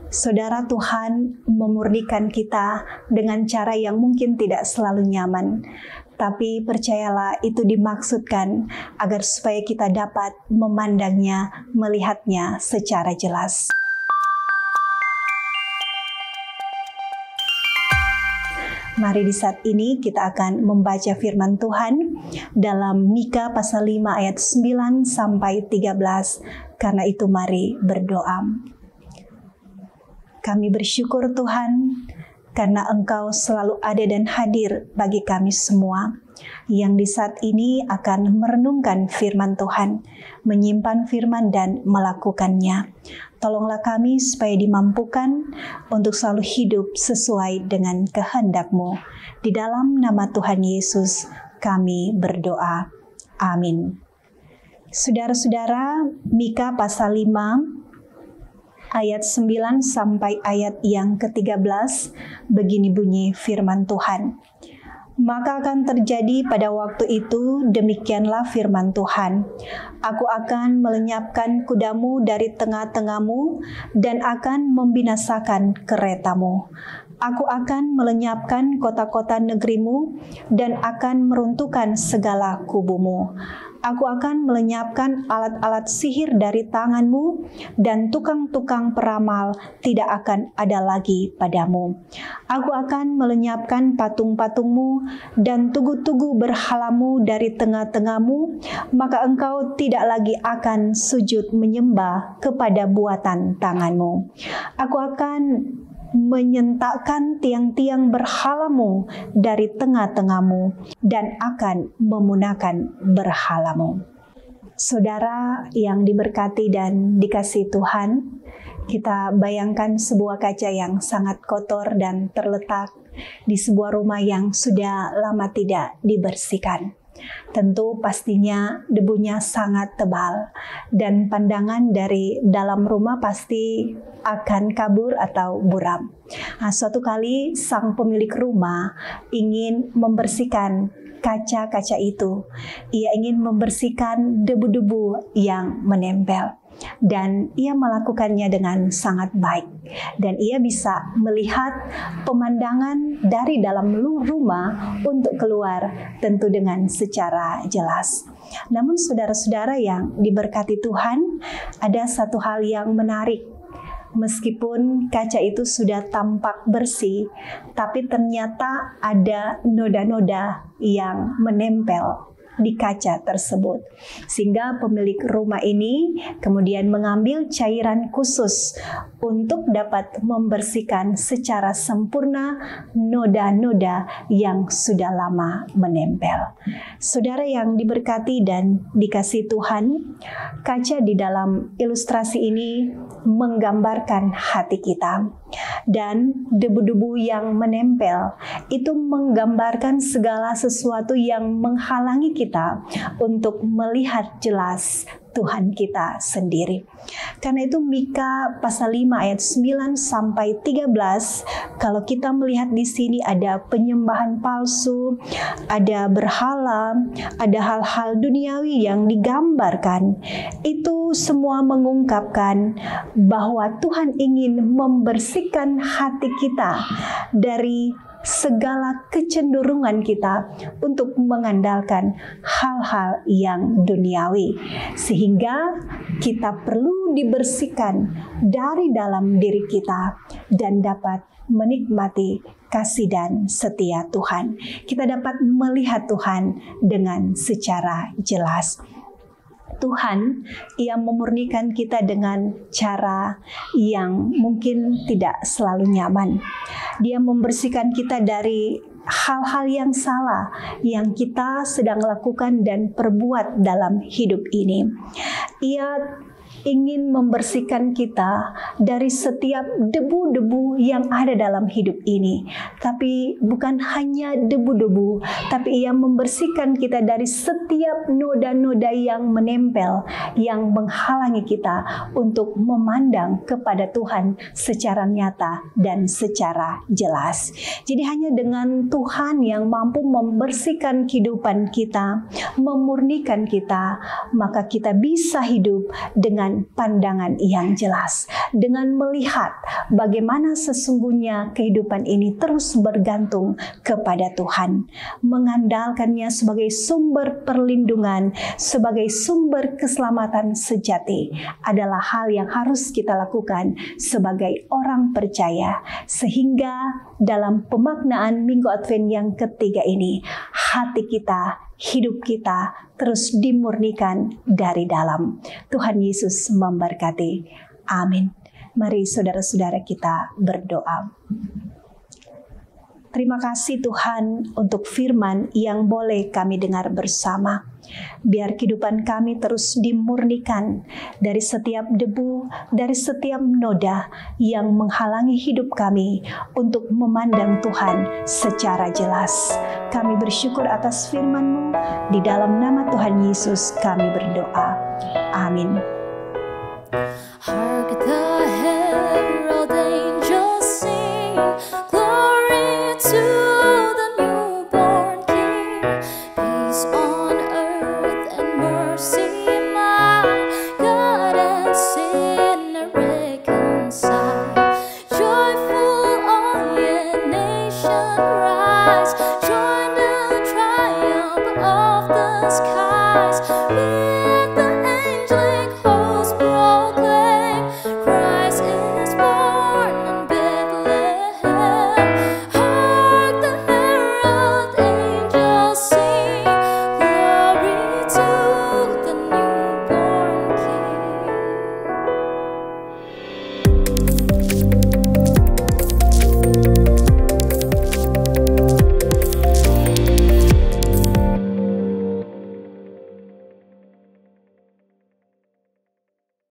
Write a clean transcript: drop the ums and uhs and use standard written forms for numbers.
Saudara, Tuhan memurnikan kita dengan cara yang mungkin tidak selalu nyaman. Tapi percayalah, itu dimaksudkan agar supaya kita dapat memandangnya, melihatnya secara jelas. Mari di saat ini kita akan membaca firman Tuhan dalam Mika pasal 5 ayat 9 sampai 13. Karena itu mari berdoa. Kami bersyukur Tuhan karena Engkau selalu ada dan hadir bagi kami semua yang di saat ini akan merenungkan firman Tuhan, menyimpan firman dan melakukannya. Tolonglah kami supaya dimampukan untuk selalu hidup sesuai dengan kehendak-Mu. Di dalam nama Tuhan Yesus kami berdoa. Amin. Saudara-saudara, Mika pasal 5 ayat 9 sampai ayat yang ke-13, begini bunyi firman Tuhan. Maka akan terjadi pada waktu itu, demikianlah firman Tuhan. Aku akan melenyapkan kudamu dari tengah-tengahmu dan akan membinasakan keretamu. Aku akan melenyapkan kota-kota negerimu dan akan meruntuhkan segala kubumu. Aku akan melenyapkan alat-alat sihir dari tanganmu dan tukang-tukang peramal tidak akan ada lagi padamu. Aku akan melenyapkan patung-patungmu dan tugu-tugu berhalamu dari tengah-tengahmu, maka engkau tidak lagi akan sujud menyembah kepada buatan tanganmu. Aku akan menyentakkan tiang-tiang berhalamu dari tengah-tengahmu dan akan memunahkan berhalamu. Saudara yang diberkati dan dikasihi Tuhan, kita bayangkan sebuah kaca yang sangat kotor dan terletak di sebuah rumah yang sudah lama tidak dibersihkan. Tentu pastinya debunya sangat tebal dan pandangan dari dalam rumah pasti akan kabur atau buram. Nah, suatu kali sang pemilik rumah ingin membersihkan kaca-kaca itu. Ia ingin membersihkan debu-debu yang menempel. Dan ia melakukannya dengan sangat baik. Dan ia bisa melihat pemandangan dari dalam rumah untuk keluar tentu dengan secara jelas. Namun saudara-saudara yang diberkati Tuhan, ada satu hal yang menarik. Meskipun kaca itu sudah tampak bersih, tapi ternyata ada noda-noda yang menempel di kaca tersebut. Sehingga pemilik rumah ini kemudian mengambil cairan khusus untuk dapat membersihkan secara sempurna noda-noda yang sudah lama menempel. Saudara yang diberkati dan dikasihi Tuhan, kaca di dalam ilustrasi ini menggambarkan hati kita. Dan debu-debu yang menempel itu menggambarkan segala sesuatu yang menghalangi kita untuk melihat jelas Tuhan kita sendiri. Karena itu Mika pasal 5 ayat 9 sampai 13, kalau kita melihat di sini ada penyembahan palsu, ada berhala, ada hal-hal duniawi yang digambarkan. Itu semua mengungkapkan bahwa Tuhan ingin membersihkan hati kita dari segala kecenderungan kita untuk mengandalkan hal-hal yang duniawi, sehingga kita perlu dibersihkan dari dalam diri kita dan dapat menikmati kasih dan setia Tuhan. Kita dapat melihat Tuhan dengan secara jelas. Tuhan, Ia memurnikan kita dengan cara yang mungkin tidak selalu nyaman. Dia membersihkan kita dari hal-hal yang salah yang kita sedang lakukan dan perbuat dalam hidup ini. Ia ingin membersihkan kita dari setiap debu-debu yang ada dalam hidup ini. Tapi bukan hanya debu-debu, tapi Ia membersihkan kita dari setiap noda-noda yang menempel, yang menghalangi kita untuk memandang kepada Tuhan secara nyata dan secara jelas. Jadi hanya dengan Tuhan yang mampu membersihkan kehidupan kita, memurnikan kita, maka kita bisa hidup dengan dengan pandangan yang jelas, dengan melihat bagaimana sesungguhnya kehidupan ini terus bergantung kepada Tuhan, mengandalkannya sebagai sumber perlindungan, sebagai sumber keselamatan sejati adalah hal yang harus kita lakukan sebagai orang percaya, sehingga dalam pemaknaan Minggu Advent yang ketiga ini, hati kita, hidup kita terus dimurnikan dari dalam. Tuhan Yesus memberkati. Amin. Mari saudara-saudara kita berdoa. Terima kasih Tuhan untuk firman yang boleh kami dengar bersama. Biar kehidupan kami terus dimurnikan dari setiap debu, dari setiap noda yang menghalangi hidup kami untuk memandang Tuhan secara jelas. Kami bersyukur atas firman-Mu. Di dalam nama Tuhan Yesus kami berdoa. Amin. Hark the